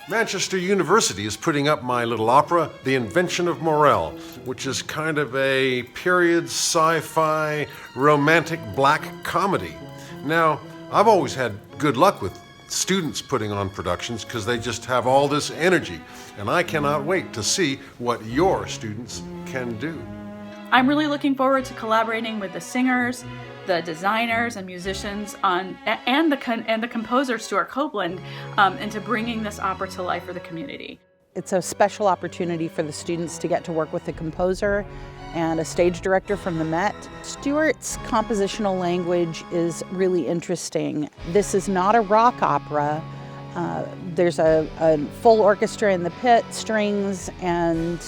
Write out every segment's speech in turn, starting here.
Manchester University is putting up my little opera, The Invention of Morel, which is kind of a period sci-fi romantic black comedy. Now, I've always had good luck with students putting on productions because they just have all this energy, and I cannot wait to see what your students can do. I'm really looking forward to collaborating with the singers, the designers and musicians and the composer Stewart Copeland into bringing this opera to life for the community. It's a special opportunity for the students to get to work with the composer and a stage director from the Met. Stewart's compositional language is really interesting. This is not a rock opera. There's a full orchestra in the pit, strings and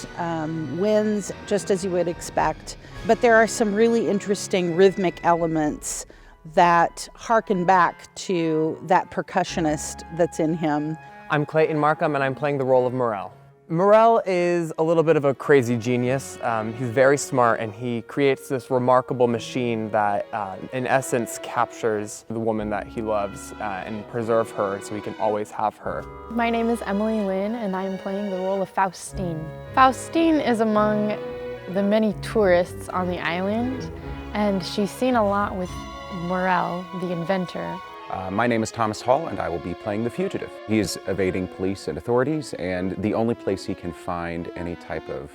winds, just as you would expect. But there are some really interesting rhythmic elements that harken back to that percussionist that's in him. I'm Clayton Markham and I'm playing the role of Morel. Morel is a little bit of a crazy genius. He's very smart and he creates this remarkable machine that in essence captures the woman that he loves and preserve her so he can always have her. My name is Emily Lynn and I'm playing the role of Faustine. Faustine is among the many tourists on the island and she's seen a lot with Morel, the inventor. My name is Thomas Hall and I will be playing the fugitive. He is evading police and authorities, and the only place he can find any type of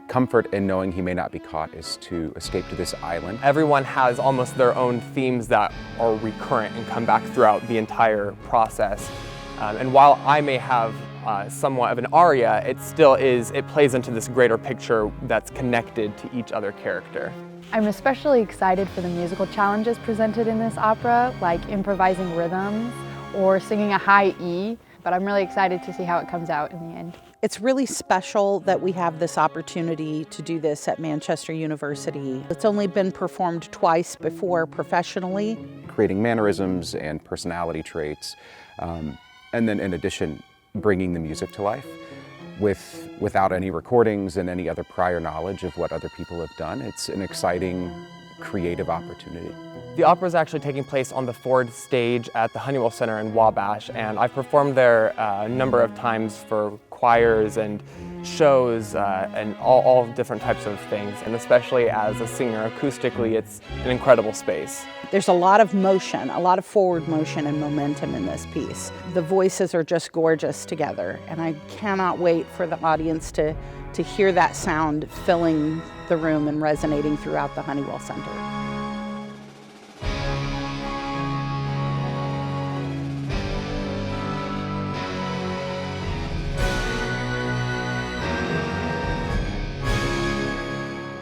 comfort in knowing he may not be caught is to escape to this island. Everyone has almost their own themes that are recurrent and come back throughout the entire process. And while I may have somewhat of an aria, it plays into this greater picture that's connected to each other character. I'm especially excited for the musical challenges presented in this opera, like improvising rhythms or singing a high E, but I'm really excited to see how it comes out in the end. It's really special that we have this opportunity to do this at Manchester University. It's only been performed twice before professionally. Creating mannerisms and personality traits, and then in addition, bringing the music to life without any recordings and any other prior knowledge of what other people have done. It's an exciting, creative opportunity. The opera is actually taking place on the Ford stage at the Honeywell Center in Wabash, and I've performed there a number of times for choirs and shows and all different types of things, and especially as a singer acoustically, it's an incredible space. There's a lot of motion, a lot of forward motion and momentum in this piece. The voices are just gorgeous together, and I cannot wait for the audience to hear that sound filling the room and resonating throughout the Honeywell Center.